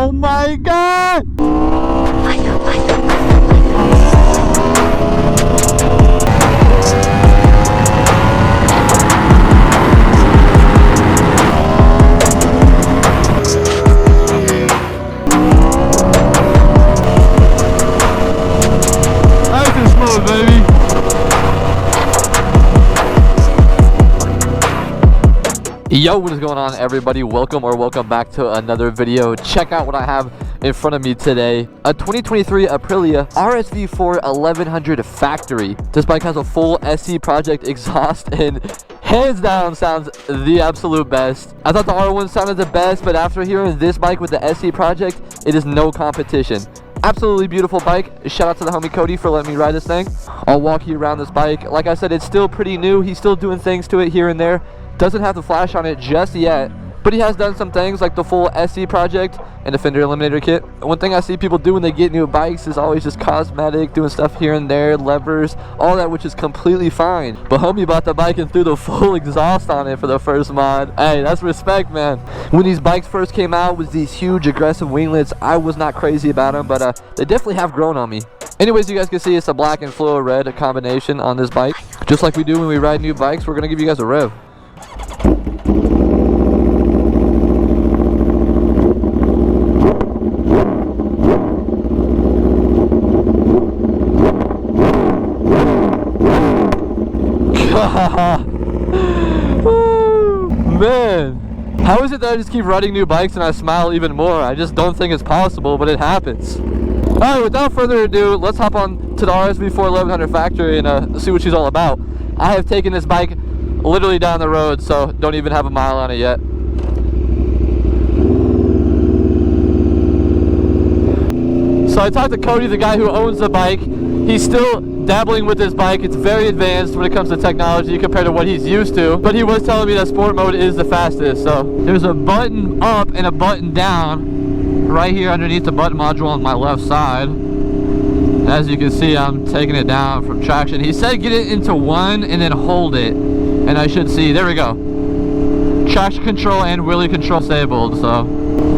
Oh my god! Nice and smooth, baby. Yo, what is going on, everybody? Welcome back to another video. Check out what I have in front of me today. A 2023 Aprilia RSV4 1100 factory. This bike has a full SC Project exhaust and hands down sounds the absolute best. I thought the R1 sounded the best, but after hearing this bike with the SC Project, it is no competition. Absolutely beautiful bike. Shout out to the homie Cody for letting me ride this thing. I'll walk you around this bike. Like I said, it's still pretty new. He's still doing things to it here and there. Doesn't have the flash on it just yet, but he has done some things like the full SC Project and the fender eliminator kit. One thing I see people do when they get new bikes is always just cosmetic, doing stuff here and there, levers, all that, which is completely fine. But homie bought the bike and threw the full exhaust on it for the first mod. Hey, that's respect, man. When these bikes first came out with these huge aggressive winglets, I was not crazy about them, but they definitely have grown on me. Anyways, you guys can see it's a black and fluo red combination on this bike. Just like we do when we ride new bikes, we're gonna give you guys a rev. Man, how is it that I just keep riding new bikes and I smile even more? I just don't think it's possible, but it happens. Alright, without further ado, let's hop on to the RSV4 1100 factory and see what she's all about. I have taken this bike literally down the road, so don't even have a mile on it yet. So I talked to Cody, the guy who owns the bike. He's still dabbling with this bike. It's very advanced when it comes to technology compared to what he's used to, but he was telling me that sport mode is the fastest. So there's a button up and a button down right here underneath the button module on my left side. As you can see, I'm taking it down from traction. He said get it into one and then hold it, and I should see, there we go, traction control and wheelie control disabled. So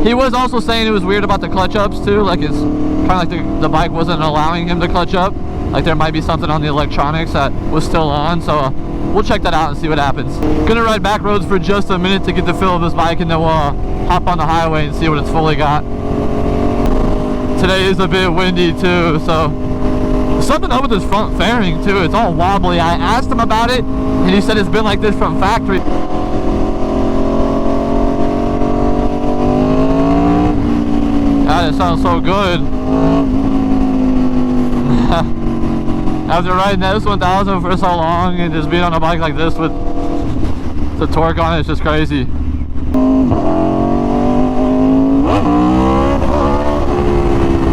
he was also saying it was weird about the clutch ups too, like it's kind of like the bike wasn't allowing him to clutch up, like there might be something on the electronics that was still on. So we'll check that out and see what happens. Gonna ride back roads for just a minute to get the feel of this bike, and then we'll hop on the highway and see what it's fully got. Today is a bit windy too, so something up with this front fairing too. It's all wobbly. I asked him about it and he said it's been like this from factory. God, it sounds so good. After riding this 1000 for so long and just being on a bike like this with the torque on it, it's just crazy.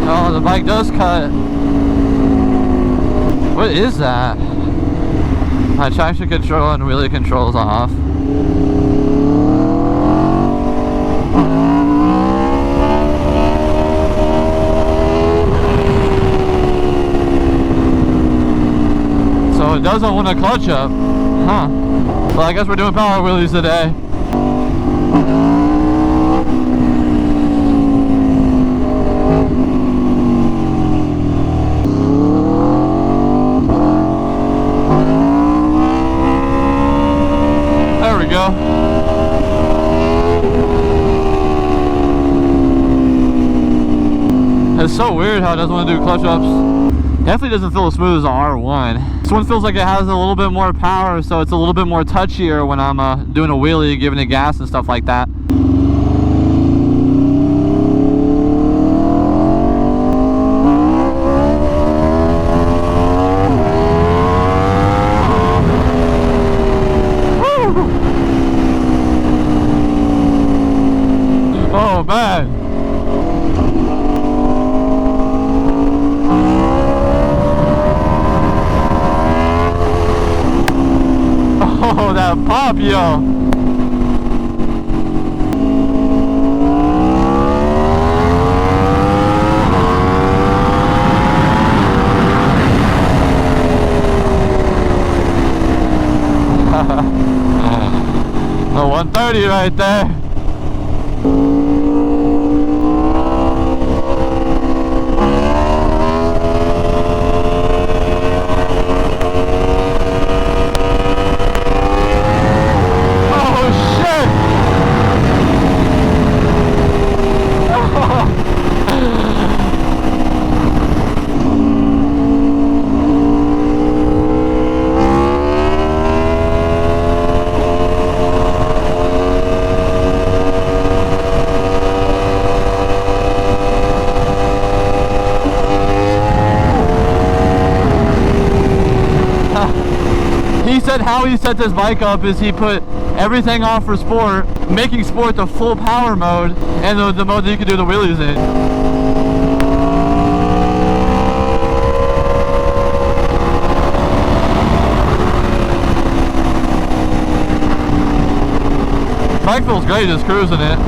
Oh, the bike does cut. What is that? My traction control and wheelie control is off. So it doesn't want to clutch up. Huh. Well, I guess we're doing power wheelies today. It's so weird how it doesn't want to do clutch ups. Definitely doesn't feel as smooth as the R1. This one feels like it has a little bit more power, so it's a little bit more touchier when I'm doing a wheelie, giving it gas and stuff like that. Oh man. Oh, that pop, yo. The 130 right there. how he set this bike up is he put everything on for sport, making sport the full power mode, and the mode that you can do the wheelies in. Bike feels great just cruising it.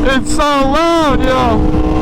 It's so loud, yo.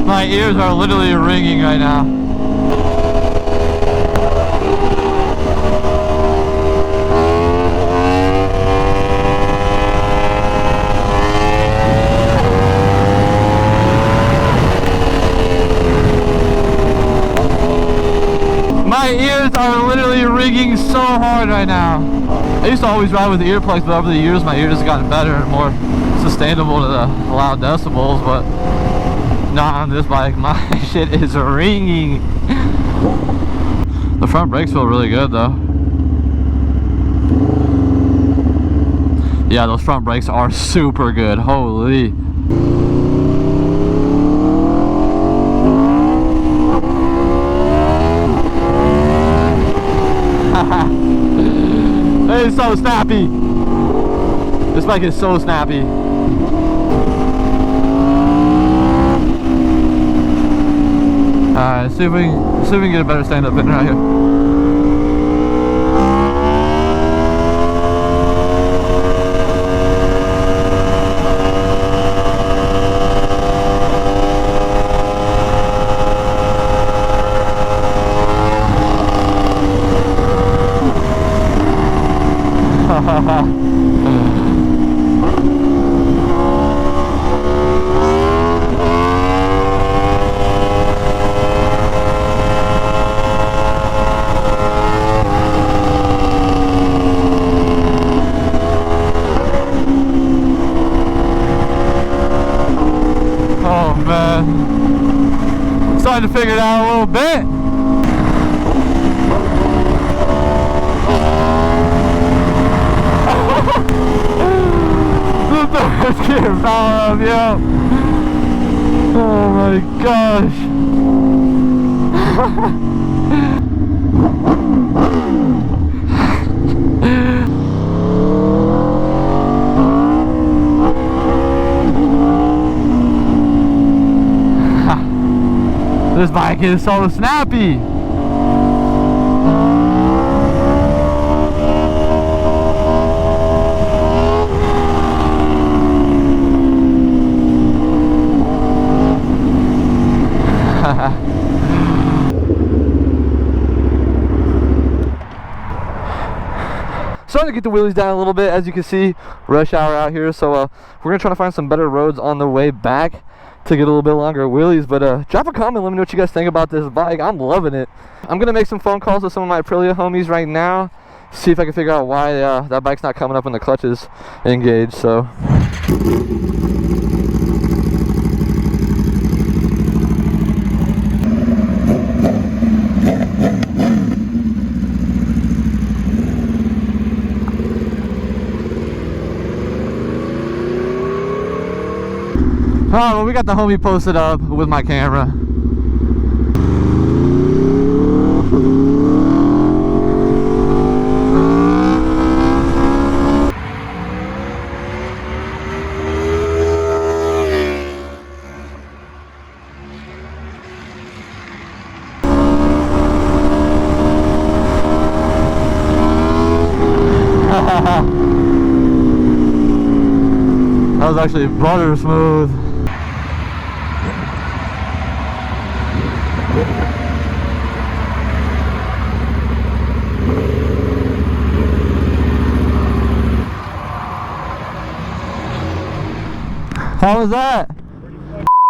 My ears are literally ringing right now. My ears are literally ringing so hard right now. I used to always ride with earplugs, but over the years my ears have gotten better and more sustainable to the loud decibels, but not on this bike. My shit is ringing. The front brakes feel really good though. Yeah, those front brakes are super good. Holy. It's so snappy. This bike is so snappy. Alright, see if we can get a better stand-up in right here. Oh man, starting to figure it out a little bit. Let's get your power up, yo. Oh my gosh. This bike is so snappy. Starting to get the wheelies down a little bit, as you can see. Rush hour out here, so we're gonna try to find some better roads on the way back to get a little bit longer wheelies. But drop a comment, let me know what you guys think about this bike. I'm loving it. I'm gonna make some phone calls to some of my Aprilia homies right now, see if I can figure out why that bike's not coming up when the clutch is engaged. So oh, well, we got the homie posted up with my camera. That was actually butter smooth. How was that?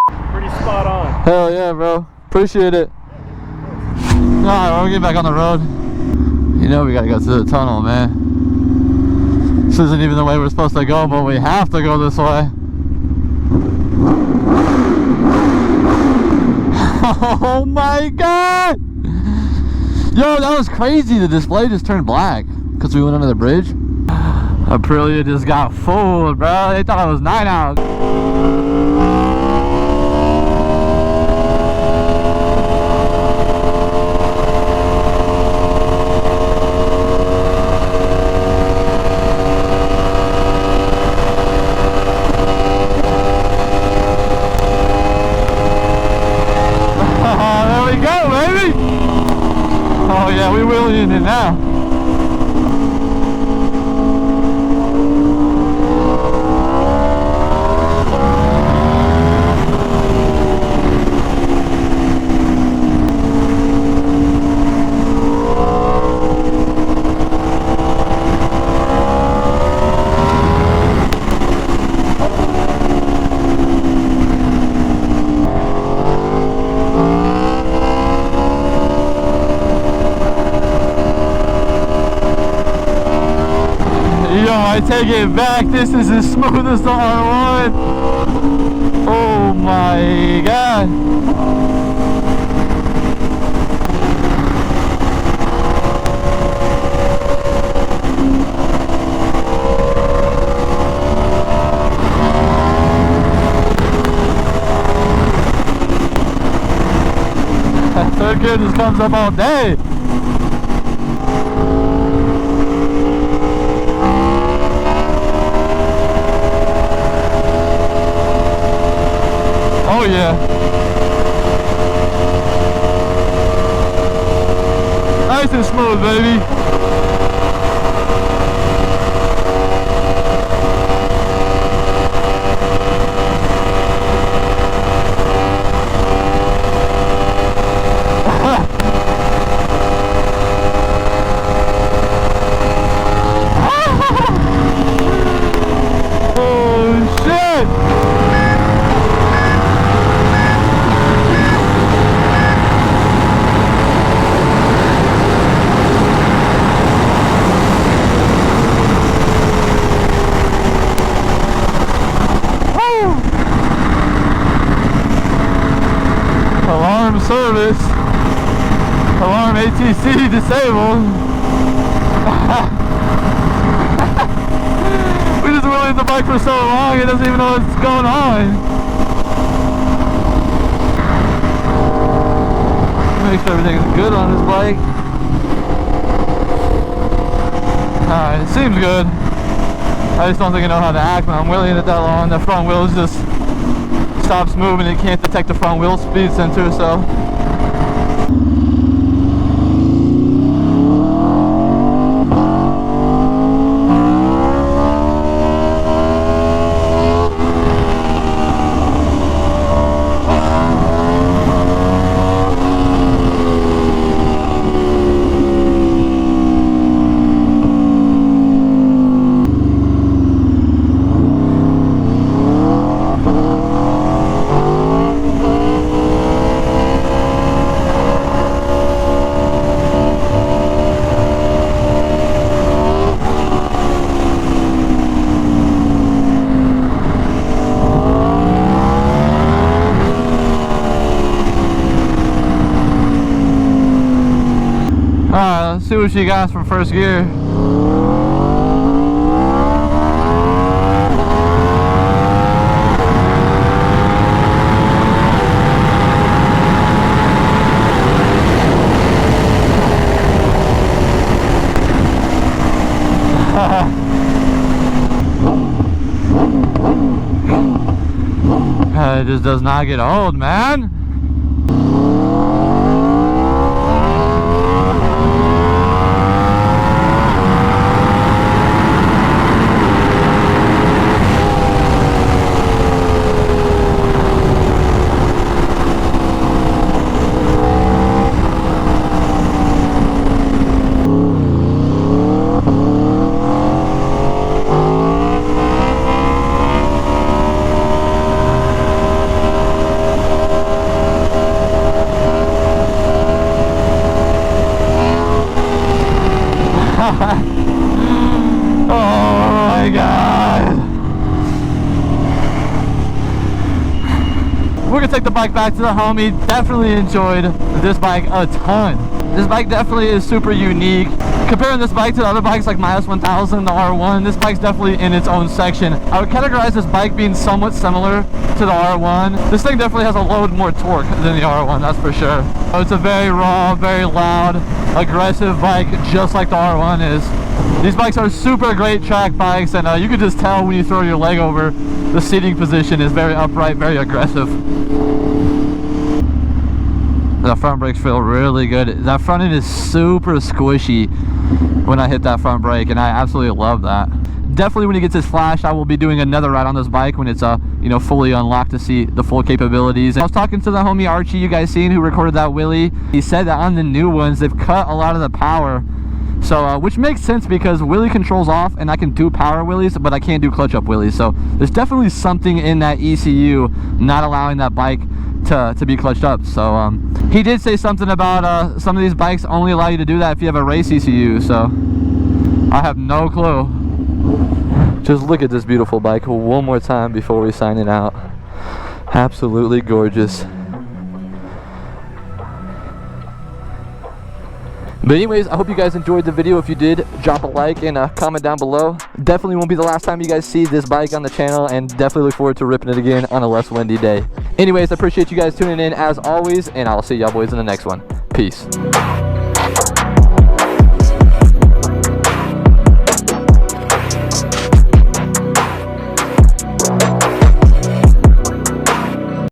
Pretty spot on. Hell yeah, bro. Appreciate it. Alright, we'll get back on the road. You know we gotta go through the tunnel, man. This isn't even the way we're supposed to go, but we have to go this way. Oh my god! Yo, that was crazy. The display just turned black because we went under the bridge. Aprilia just got fooled, bro. They thought it was 9 out. There we go, baby. Oh yeah, we wheeling it now. I take it back, this is the smoothest R1. Oh my god. That third gear just comes up all day. Oh yeah. Nice and smooth, baby. Oh shit! Alarm service. Alarm ATC disabled. We just wheeled the bike for so long, it doesn't even know what's going on. Make sure everything's good on this bike. Alright, it seems good. I just don't think I know how to act when I'm wheeling it that long. The front wheels just stops moving. It can't detect the front wheel speed sensor, so alright, let's see what she got from first gear. It just does not get old, man. god. Oh my god. We're gonna take the bike back to the homie. Definitely enjoyed this bike a ton. This bike definitely is super unique. Comparing this bike to the other bikes like my S1000, the R1, this bike's definitely in its own section. I would categorize this bike being somewhat similar to the R1. This thing definitely has a load more torque than the R1, that's for sure. It's a very raw, very loud, aggressive bike, just like the R1 is. These bikes are super great track bikes, and you can just tell when you throw your leg over, the seating position is very upright, very aggressive. The front brakes feel really good. That front end is super squishy when I hit that front brake, and I absolutely love that. Definitely when it gets this flash, I will be doing another ride on this bike when it's you know, fully unlocked to see the full capabilities. I was talking to the homie Archie, you guys seen, who recorded that wheelie. He said that on the new ones they've cut a lot of the power, so which makes sense because wheelie controls off and I can do power wheelies, but I can't do clutch up wheelies. So there's definitely something in that ECU not allowing that bike to be clutched up. So he did say something about some of these bikes only allow you to do that if you have a race ECU, so I have no clue. Just look at this beautiful bike one more time before we sign it out. Absolutely gorgeous. But anyways, I hope you guys enjoyed the video. If you did, drop a like and a comment down below. Definitely won't be the last time you guys see this bike on the channel, and definitely look forward to ripping it again on a less windy day. Anyways, I appreciate you guys tuning in as always, and I'll see y'all boys in the next one. Peace.